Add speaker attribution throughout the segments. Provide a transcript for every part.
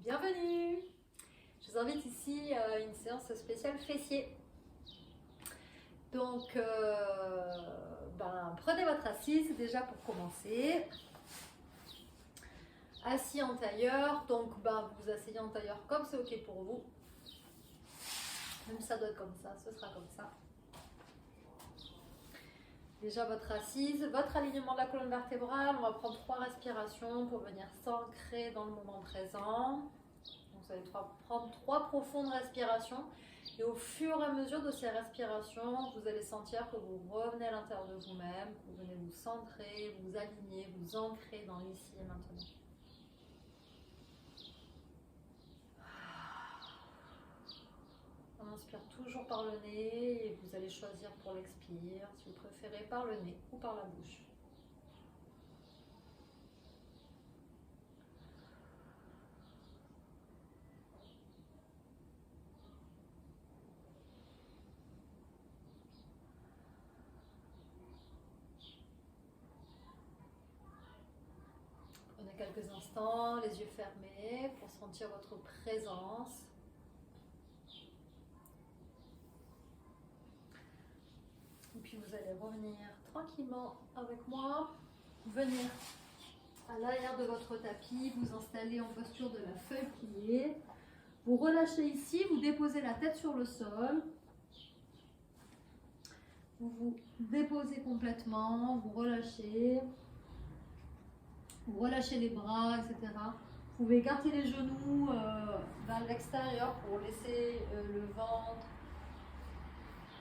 Speaker 1: Bienvenue. Je vous invite ici à une séance spéciale fessier. Donc, prenez votre assise déjà pour commencer. Assis en tailleur, donc vous vous asseyez en tailleur comme c'est ok pour vous. Même ça doit être comme ça, ce sera comme ça. Déjà votre assise, votre alignement de la colonne vertébrale, on va prendre 3 respirations pour venir s'ancrer dans le moment présent. Donc vous allez prendre 3 profondes respirations et au fur et à mesure de ces respirations, vous allez sentir que vous revenez à l'intérieur de vous-même, que vous venez vous centrer, vous aligner, vous ancrer dans l'ici et maintenant. On inspire toujours par le nez et vous allez choisir pour l'expire, si vous préférez par le nez ou par la bouche. Prenez quelques instants, les yeux fermés, pour sentir votre présence. Et puis vous allez revenir tranquillement avec moi, venir à l'arrière de votre tapis, vous installer en posture de la feuille pliée. Vous relâchez ici, vous déposez la tête sur le sol. Vous vous déposez complètement, vous relâchez les bras, etc. Vous pouvez écarter les genoux vers l'extérieur pour laisser le ventre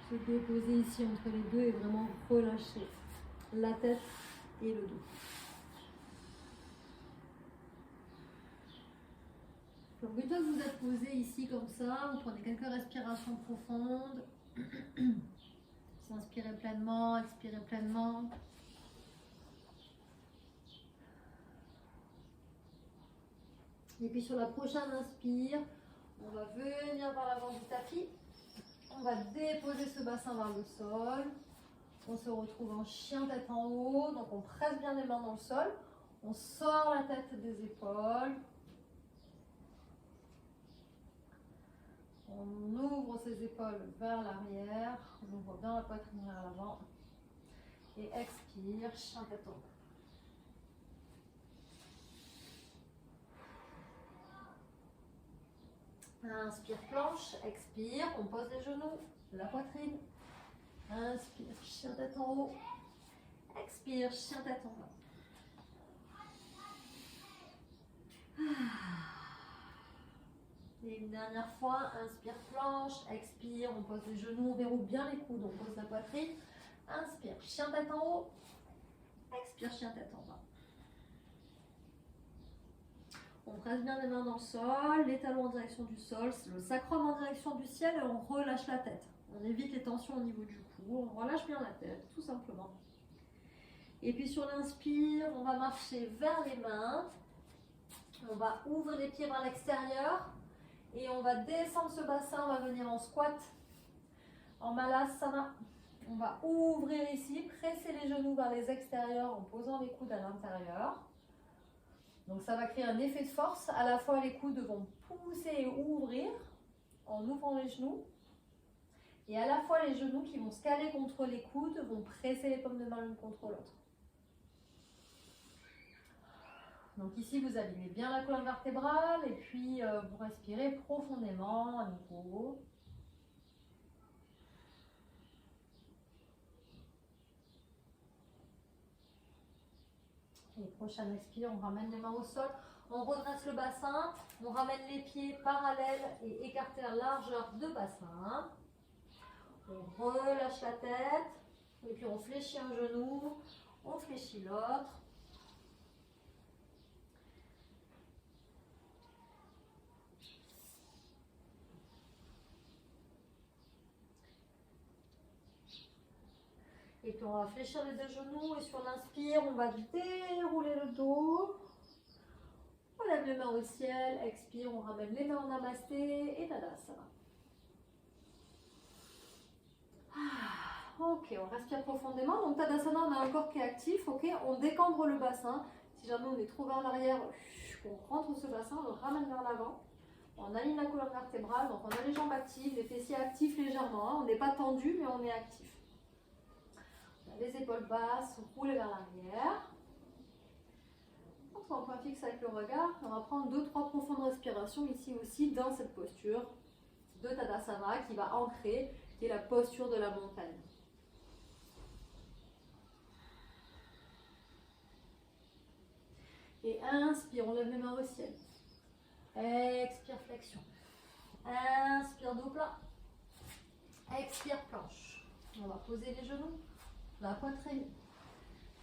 Speaker 1: se déposer ici entre les deux et vraiment relâcher la tête et le dos. Donc une fois que vous êtes posé ici comme ça, vous prenez quelques respirations profondes. Vous inspirez pleinement, expirez pleinement. Et puis sur la prochaine inspire, on va venir vers l'avant du tapis. On va déposer ce bassin vers le sol. On se retrouve en chien tête en haut. Donc on presse bien les mains dans le sol. On sort la tête des épaules. On ouvre ses épaules vers l'arrière. On ouvre bien la poitrine vers l'avant. Et expire, chien tête en haut. Inspire, planche, expire, on pose les genoux, la poitrine. Inspire, chien tête en haut. Expire, chien tête en bas. Et une dernière fois, inspire, planche, expire, on pose les genoux, on verrouille bien les coudes, on pose la poitrine. Inspire, chien tête en haut. Expire, chien tête en bas. On presse bien les mains dans le sol, les talons en direction du sol, le sacrum en direction du ciel et on relâche la tête. On évite les tensions au niveau du cou, on relâche bien la tête, tout simplement. Et puis sur l'inspire, on va marcher vers les mains. On va ouvrir les pieds vers l'extérieur et on va descendre ce bassin, on va venir en squat, en malasana. On va ouvrir ici, presser les genoux vers les extérieurs en posant les coudes à l'intérieur. Donc ça va créer un effet de force. À la fois les coudes vont pousser et ouvrir en ouvrant les genoux. Et à la fois les genoux qui vont se caler contre les coudes vont presser les paumes de main l'une contre l'autre. Donc ici vous alignez bien la colonne vertébrale et puis vous respirez profondément à nouveau. Et prochaine expire, on ramène les mains au sol, on redresse le bassin, on ramène les pieds parallèles et écartés à largeur de bassin. On relâche la tête et puis on fléchit un genou, on fléchit l'autre. Et puis on va fléchir les deux genoux et sur l'inspire, on va dérouler le dos. On lève les mains au ciel, expire, on ramène les mains en namasté et tadasana. Ok, on respire profondément. Donc tadasana, on a un corps qui est actif, ok. On décambre le bassin. Si jamais on est trop vers l'arrière, on rentre ce bassin, on le ramène vers l'avant. On aligne la colonne vertébrale, donc on a les jambes actives, les fessiers actifs légèrement. Hein. On n'est pas tendu, mais on est actif. On a les épaules basses, rouler vers l'arrière. On se met en point fixe avec le regard. On va prendre 2-3 profondes respirations ici aussi dans cette posture de Tadasana qui va ancrer, qui est la posture de la montagne. Et inspire, on lève les mains au ciel. Expire, flexion. Inspire, dos plat. Expire, planche. On va poser les genoux, la poitrine.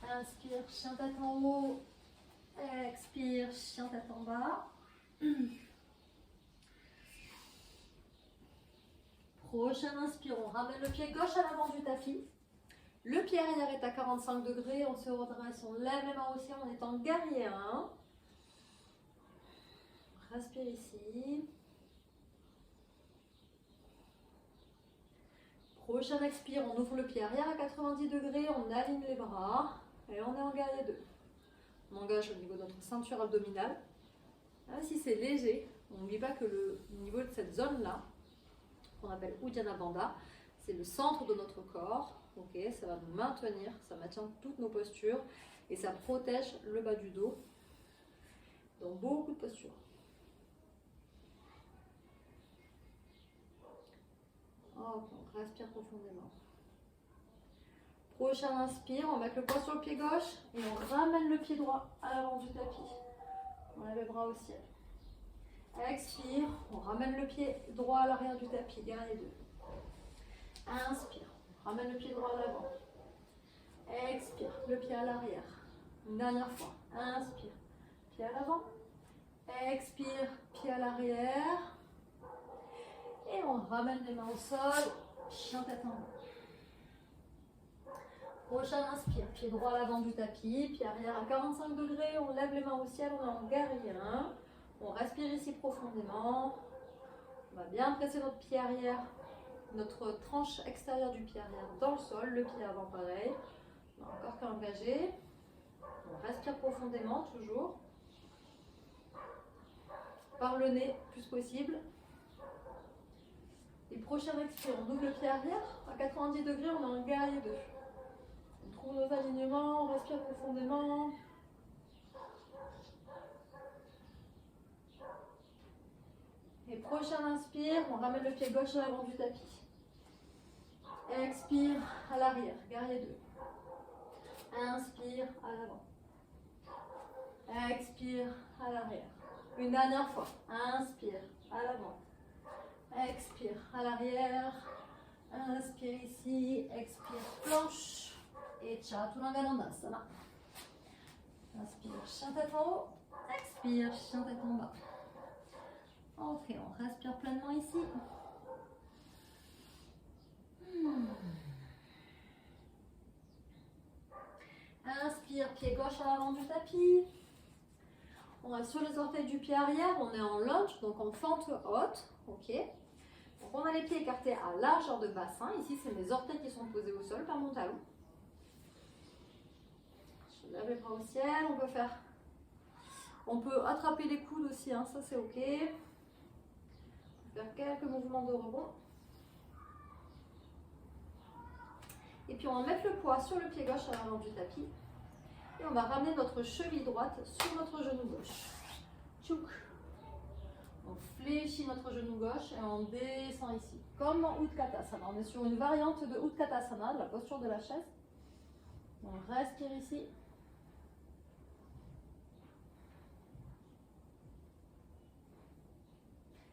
Speaker 1: Inspire, chien tête en haut. Expire, chien tête en bas. Prochain inspire, on ramène le pied gauche à l'avant du tapis. Le pied arrière est à 45 degrés, on se redresse, on lève les mains au ciel, on est en guerrier 1. Respire ici. Prochain expire, on ouvre le pied arrière à 90 degrés, on aligne les bras et on est en guerrier 2. On engage au niveau de notre ceinture abdominale. Même si c'est léger, on n'oublie pas que le niveau de cette zone-là, qu'on appelle Uddiyana Bandha, c'est le centre de notre corps. Okay, ça va nous maintenir, ça maintient toutes nos postures et ça protège le bas du dos dans beaucoup de postures. On respire profondément. Prochain inspire, on met le poids sur le pied gauche et on ramène le pied droit à l'avant du tapis. On lève les bras au ciel. Expire, on ramène le pied droit à l'arrière du tapis, guerrier 2. Inspire, on ramène le pied droit à l'avant. Expire, le pied à l'arrière. Une dernière fois. Inspire, pied à l'avant. Expire, pied à l'arrière. Et on ramène les mains au sol. Chien tête en haut. Prochain inspire, pied droit à l'avant du tapis, pied arrière à 45 degrés, on lève les mains au ciel, on est en guerrier 1. On respire ici profondément. On va bien presser notre pied arrière, notre tranche extérieure du pied arrière dans le sol, le pied avant pareil. On a encore qu'à engager. On respire profondément toujours. Par le nez, plus possible. Et prochain expire, on ouvre le pied arrière. À 90 degrés, on est en guerrier 2. On trouve nos alignements, on respire profondément. Et prochain inspire, on ramène le pied gauche à l'avant du tapis. Expire à l'arrière, guerrier 2. Inspire à l'avant. Expire à l'arrière. Une dernière fois. Inspire à l'avant. Expire à l'arrière. Inspire ici. Expire planche. Et Chaturanga Dandasana. Inspire, chien tête en haut. Expire, chien tête en bas. Ok, on respire pleinement ici. Inspire, pied gauche à l'avant du tapis. On reste sur les orteils du pied arrière, on est en lunge, donc en fente haute. Ok. Donc on a les pieds écartés à largeur de bassin. Ici, c'est mes orteils qui sont posés au sol par mon talon. Je lève les bras au ciel. On peut attraper les coudes aussi, hein, ça c'est ok. Faire quelques mouvements de rebond. Et puis on va mettre le poids sur le pied gauche à l'avant du tapis. Et on va ramener notre cheville droite sur notre genou gauche. Tchouk. On fléchit notre genou gauche et on descend ici. Comme dans Utkatasana. On est sur une variante de Utkatasana, de la posture de la chaise. On respire ici.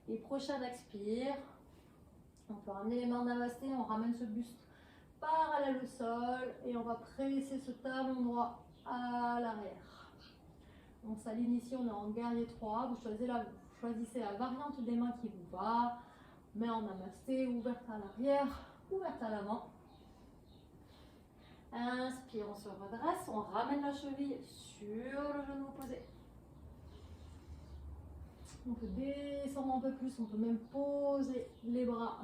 Speaker 1: Et prochain expire. On peut ramener les mains en namasté, on ramène ce buste parallèle au sol et on va presser ce talon droit à l'arrière. On s'aligne ici, on est en guerrier 3. Vous choisissez la variante des mains qui vous va. Main en namasté, ouverte à l'arrière, ouverte à l'avant. Inspire, on se redresse, on ramène la cheville sur le genou opposé. On peut descendre un peu plus, on peut même poser les bras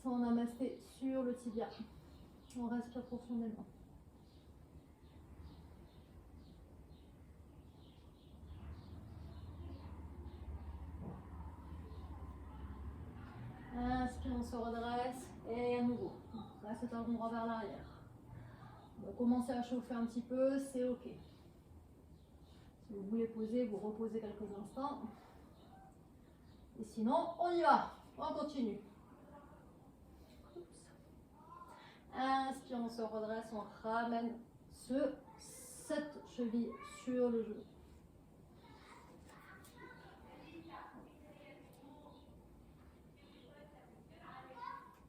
Speaker 1: sans namasté sur le tibia. On respire profondément.
Speaker 2: se redresse et à nouveau. Là, c'est talon droit vers l'arrière. On va commencer à chauffer un petit peu, c'est ok. Si vous voulez poser, vous reposez quelques instants. Et sinon, on y va. On continue. Inspire, on se redresse, on ramène cette cheville sur le genou.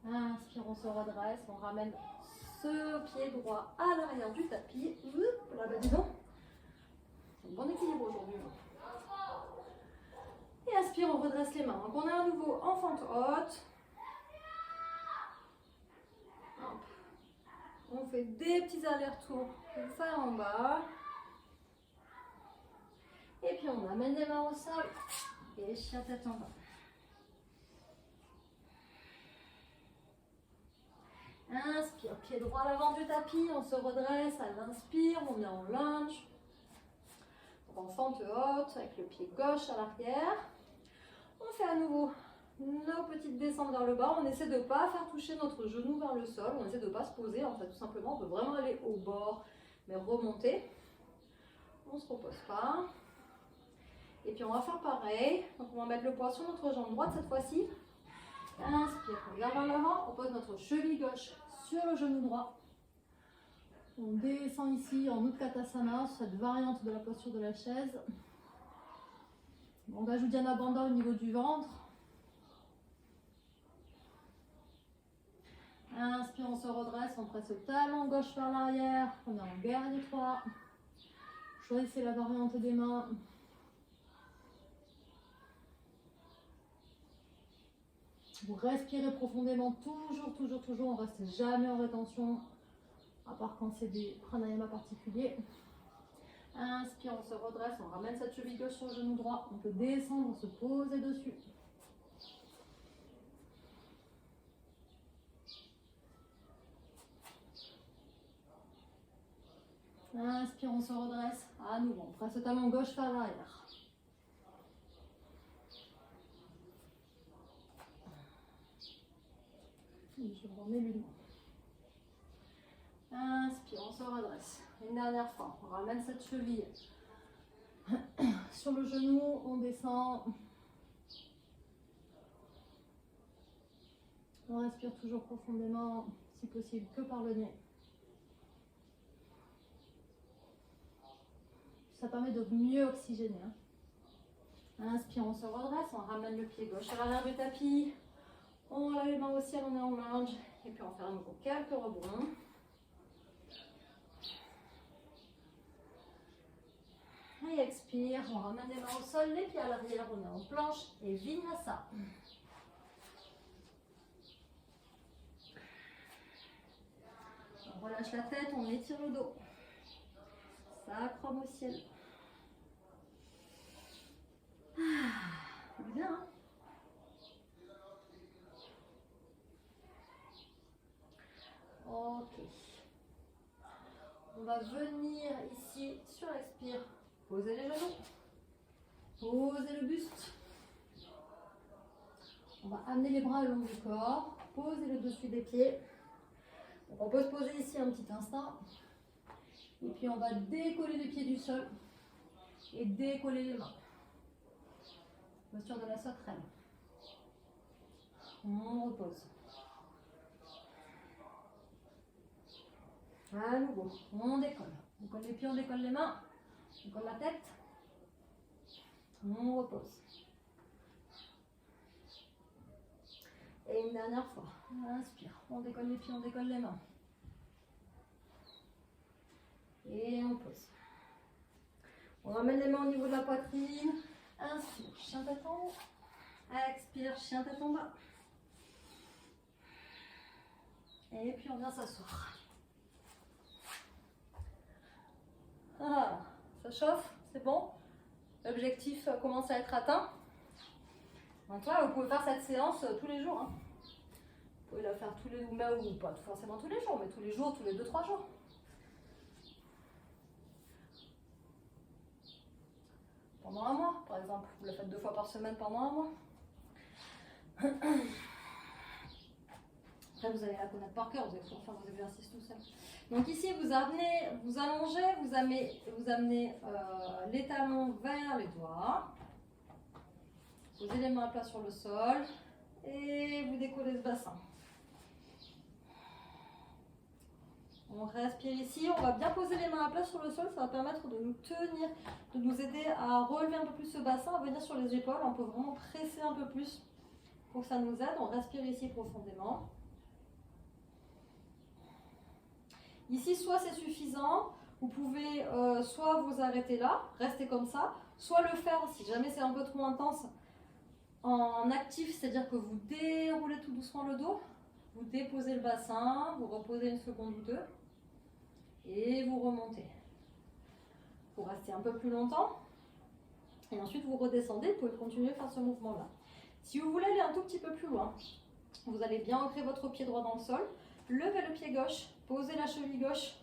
Speaker 2: Inspire, on se redresse, on ramène ce pied droit à l'arrière du tapis. Là, bah dis donc, c'est un bon équilibre aujourd'hui. Et inspire, on redresse les mains. Donc on est à nouveau en fente haute. Hop. On fait des petits allers-retours vers en bas. Et puis on amène les mains au sol et chien tête en bas. Inspire, pied droit à l'avant du tapis, on se redresse à l'inspire, on est en lunge. En fente haute avec le pied gauche à l'arrière. On fait à nouveau nos petites descentes vers le bas. On essaie de ne pas faire toucher notre genou vers le sol. On essaie de ne pas se poser en fait, tout simplement. On peut vraiment aller au bord, mais remonter. On ne se repose pas. Et puis on va faire pareil. Donc on va mettre le poids sur notre jambe droite cette fois-ci. Inspire, on regarde vers l'avant, on pose notre cheville gauche sur le genou droit. On descend ici en Utkatasana, cette variante de la posture de la chaise. On ajoute Dhyana Bandha au niveau du ventre. Inspire, on se redresse, on presse le talon gauche vers l'arrière. On est en guerrier 3. Choisissez la variante des mains. Vous respirez profondément, toujours, on ne reste jamais en rétention, à part quand c'est des pranayama particuliers. Inspire, on se redresse, on ramène cette cheville gauche sur le genou droit, on peut descendre, se poser dessus. Inspire, on se redresse, à nouveau, on presse le talon gauche vers l'arrière. Je remets l'une. Inspire, on se redresse. Une dernière fois, on ramène cette cheville sur le genou, on descend. On respire toujours profondément, si possible que par le nez. Ça permet de mieux oxygéner. Inspire, on se redresse, on ramène le pied gauche à l'arrière du tapis. On lève les mains au ciel, on est en lunge. Et puis on fait un nouveau quelques rebonds. Et expire, on ramène les mains au sol, les pieds à l'arrière, on est en planche et Vinyasa. On relâche la tête, on étire le dos. Sacrum au ciel. C'est bien, hein? Ok. On va venir ici sur expire. Posez les genoux. Posez le buste. On va amener les bras le long du corps. Posez le dessus des pieds. Donc on peut se poser ici un petit instant. Et puis on va décoller les pieds du sol. Et décoller les mains. Posture de la sauterelle. On repose. À nouveau, on décolle. On colle les pieds, on décolle les mains. On colle la tête. On repose. Et une dernière fois. Inspire. On décolle les pieds, on décolle les mains. Et on pose. On ramène les mains au niveau de la poitrine. Inspire, chien tête en haut. Expire, chien tête en bas. Et puis on vient s'asseoir. Ah, ça chauffe, c'est bon. L'objectif commence à être atteint. Donc là, vous pouvez faire cette séance tous les jours. Hein. Vous pouvez la faire tous les jours, ou pas forcément tous les jours, mais tous les jours, tous les 2-3 jours. Pendant un mois, par exemple. Vous la faites 2 fois par semaine pendant un mois. Après, vous allez la connaître par cœur, vous allez pouvoir faire vos exercices tout seul. Donc ici, vous allongez, vous amenez les talons vers les doigts. Posez les mains à plat sur le sol et vous décollez ce bassin. On respire ici, on va bien poser les mains à plat sur le sol, ça va permettre de nous tenir, de nous aider à relever un peu plus ce bassin, à venir sur les épaules. On peut vraiment presser un peu plus pour que ça nous aide. On respire ici profondément. Ici, soit c'est suffisant, vous pouvez soit vous arrêter là, rester comme ça, soit le faire, si jamais c'est un peu trop intense, en actif, c'est-à-dire que vous déroulez tout doucement le dos, vous déposez le bassin, vous reposez une seconde ou deux, et vous remontez. Vous restez un peu plus longtemps, et ensuite vous redescendez, vous pouvez continuer à faire ce mouvement-là. Si vous voulez aller un tout petit peu plus loin, vous allez bien ancrer votre pied droit dans le sol, levez le pied gauche, posez la cheville gauche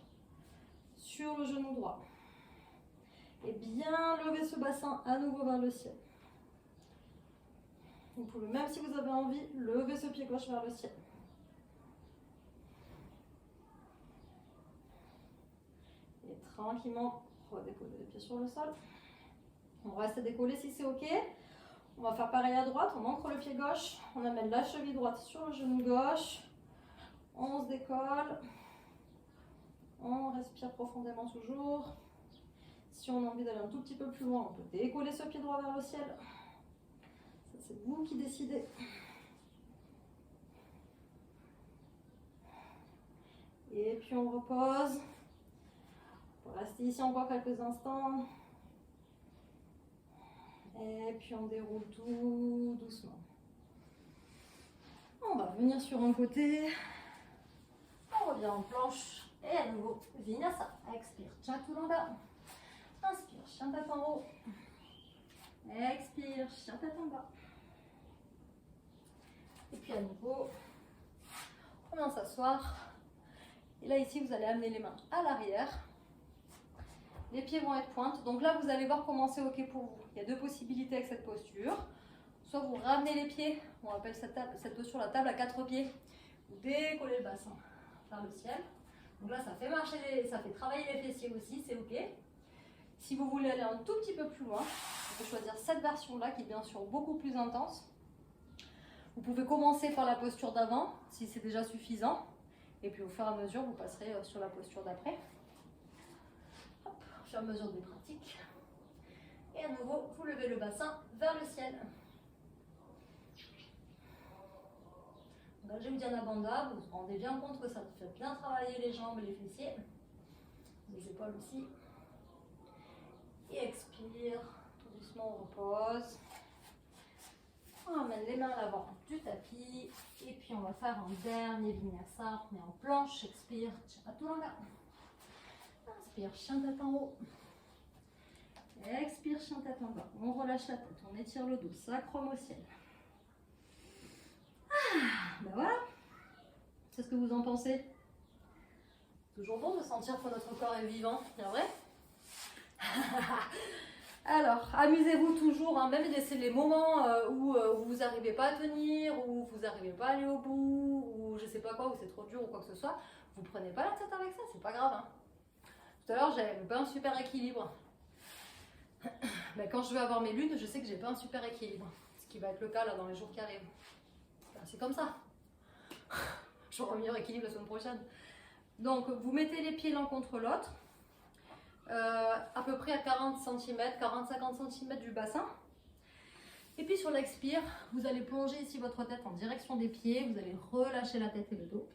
Speaker 2: sur le genou droit. Et bien lever ce bassin à nouveau vers le ciel. Vous pouvez, même si vous avez envie, lever ce pied gauche vers le ciel. Et tranquillement, redéposer les pieds sur le sol. On reste décollé si c'est ok. On va faire pareil à droite, on ancre le pied gauche, on amène la cheville droite sur le genou gauche. On se décolle. On respire profondément toujours. Si on a envie d'aller un tout petit peu plus loin, on peut décoller ce pied droit vers le ciel. Ça, c'est vous qui décidez. Et puis on repose. On va rester ici encore quelques instants. Et puis on déroule tout doucement. On va venir sur un côté. On revient en planche. Et à nouveau, Vinyasa. Expire, Chaturanga. Inspire, chien tête en haut. Expire, chien tête en bas. Et puis à nouveau, on vient s'asseoir. Et là ici, vous allez amener les mains à l'arrière. Les pieds vont être pointes. Donc là, vous allez voir comment c'est ok pour vous. Il y a deux possibilités avec cette posture. Soit vous ramenez les pieds, on appelle cette posture la table à 4 pieds. Vous décollez le bassin vers le ciel. Donc là, ça fait marcher, ça fait travailler les fessiers aussi, c'est ok. Si vous voulez aller un tout petit peu plus loin, vous pouvez choisir cette version-là qui est bien sûr beaucoup plus intense. Vous pouvez commencer par la posture d'avant, si c'est déjà suffisant. Et puis au fur et à mesure, vous passerez sur la posture d'après. Au fur et à mesure des pratiques. Et à nouveau, vous levez le bassin vers le ciel. J'ai Uddiyana Bandha, vous vous rendez bien compte que ça fait bien travailler les jambes et les fessiers. Les épaules aussi. Et expire, tout doucement on repose. On amène les mains à l'avant du tapis. Et puis on va faire un dernier vinyasa. On est en planche, expire, Chaturanga. Inspire, chien tête en haut. Expire, chien tête en bas. On relâche la tête, on étire le dos, sacrum au ciel. Ben voilà, c'est ce que vous en pensez. Toujours bon de sentir que notre corps est vivant, bien vrai. Alors, amusez-vous toujours, hein, même laissez les moments où vous n'arrivez pas à tenir, où vous n'arrivez pas à aller au bout, ou je sais pas quoi, où c'est trop dur ou quoi que ce soit. Vous prenez pas la tête avec ça, c'est pas grave. Hein. Tout à l'heure, j'avais pas un super équilibre. Ben, quand je vais avoir mes lunes, je sais que j'ai pas un super équilibre. Ce qui va être le cas là dans les jours qui arrivent. Ben, c'est comme ça. J'aurai un meilleur équilibre la semaine prochaine. Donc, vous mettez les pieds l'un contre l'autre, à peu près à 40 cm, 40-50 cm du bassin. Et puis sur l'expire, vous allez plonger ici votre tête en direction des pieds, vous allez relâcher la tête et le dos.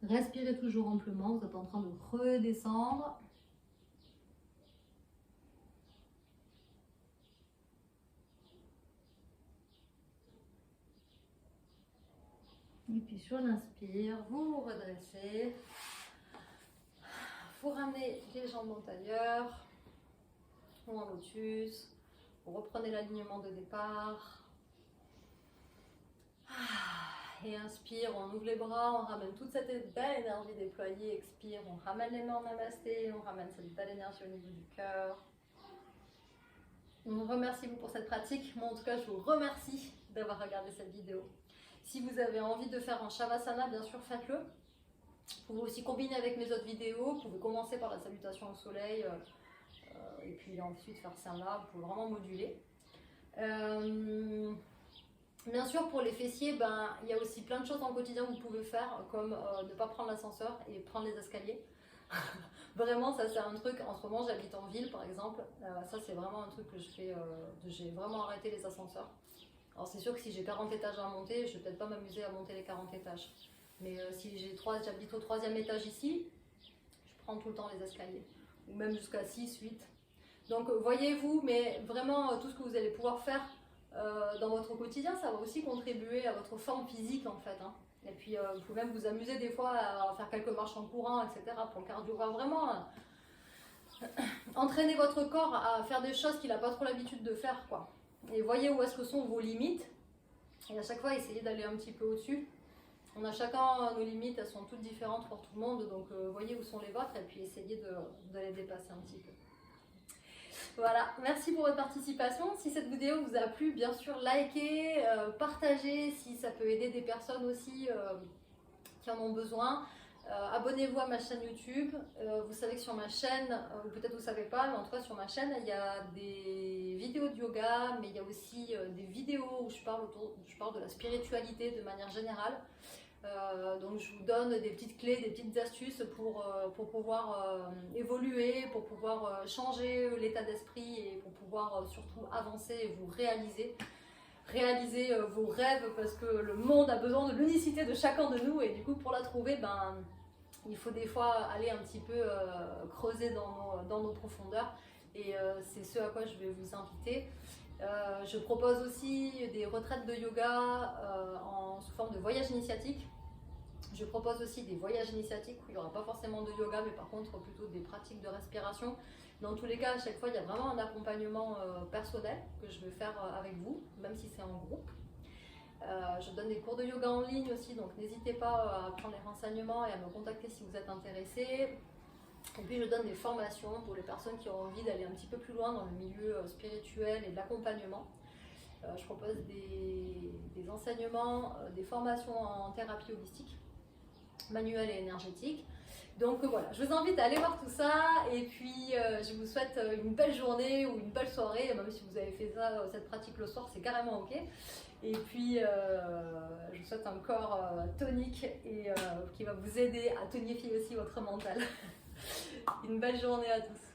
Speaker 2: Respirez toujours amplement, vous êtes en train de redescendre. Et puis sur l'inspire, vous vous redressez. Vous ramenez les jambes en tailleur ou en lotus. Vous reprenez l'alignement de départ. et inspire, on ouvre les bras, on ramène toute cette belle énergie déployée, expire, on ramène les mains en namasté, on ramène cette belle énergie au niveau du cœur. Je vous remercie pour cette pratique. Moi en tout cas je vous remercie d'avoir regardé cette vidéo. Si vous avez envie de faire un Shavasana, bien sûr faites-le. Vous pouvez aussi combiner avec mes autres vidéos. Vous pouvez commencer par la salutation au soleil et puis ensuite faire ça là. Vous pouvez vraiment moduler. Bien sûr pour les fessiers, il y a aussi plein de choses dans le quotidien que vous pouvez faire, comme ne pas prendre l'ascenseur et prendre les escaliers. Vraiment, ça c'est un truc, en ce moment j'habite en ville par exemple, ça c'est vraiment un truc que je fais, j'ai vraiment arrêté les ascenseurs. Alors c'est sûr que si j'ai 40 étages à monter, je vais peut-être pas m'amuser à monter les 40 étages. Mais si j'habite au 3e étage ici, je prends tout le temps les escaliers, ou même jusqu'à 6, 8. Donc voyez-vous, mais vraiment tout ce que vous allez pouvoir faire dans votre quotidien, ça va aussi contribuer à votre forme physique en fait. Hein. Et puis vous pouvez même vous amuser des fois à faire quelques marches en courant, etc. pour le cardio. Vraiment entraîner votre corps à faire des choses qu'il n'a pas trop l'habitude de faire, quoi. Et voyez où est-ce que sont vos limites. Et à chaque fois, essayez d'aller un petit peu au-dessus. On a chacun nos limites, elles sont toutes différentes pour tout le monde. Donc voyez où sont les vôtres et puis essayez de les dépasser un petit peu. Voilà, merci pour votre participation. Si cette vidéo vous a plu, bien sûr, likez, partagez si ça peut aider des personnes aussi qui en ont besoin. Abonnez-vous à ma chaîne YouTube. Vous savez que sur ma chaîne, ou peut-être vous ne savez pas, mais en tout cas sur ma chaîne, il y a des vidéos de yoga, mais il y a aussi des vidéos où je parle de la spiritualité de manière générale. Donc je vous donne des petites clés, des petites astuces pour pouvoir évoluer, pour pouvoir changer l'état d'esprit et pour pouvoir surtout avancer et vous réaliser vos rêves, parce que le monde a besoin de l'unicité de chacun de nous et du coup pour la trouver, il faut des fois aller un petit peu creuser dans nos profondeurs et c'est ce à quoi je vais vous inviter. Je propose aussi des retraites de yoga sous forme de voyage initiatique. Je propose aussi des voyages initiatiques où il n'y aura pas forcément de yoga, mais par contre plutôt des pratiques de respiration. Dans tous les cas, à chaque fois, il y a vraiment un accompagnement personnel que je vais faire avec vous, même si c'est en groupe. Je donne des cours de yoga en ligne aussi, donc n'hésitez pas à prendre les renseignements et à me contacter si vous êtes intéressés. Et puis je donne des formations pour les personnes qui ont envie d'aller un petit peu plus loin dans le milieu spirituel et de l'accompagnement. Je propose des enseignements, des formations en thérapie holistique, manuelle et énergétique. Donc voilà, je vous invite à aller voir tout ça et puis je vous souhaite une belle journée ou une belle soirée, même si vous avez fait cette pratique le soir, c'est carrément ok. Et puis je vous souhaite un corps tonique et qui va vous aider à tonifier aussi votre mental. Une belle journée à tous.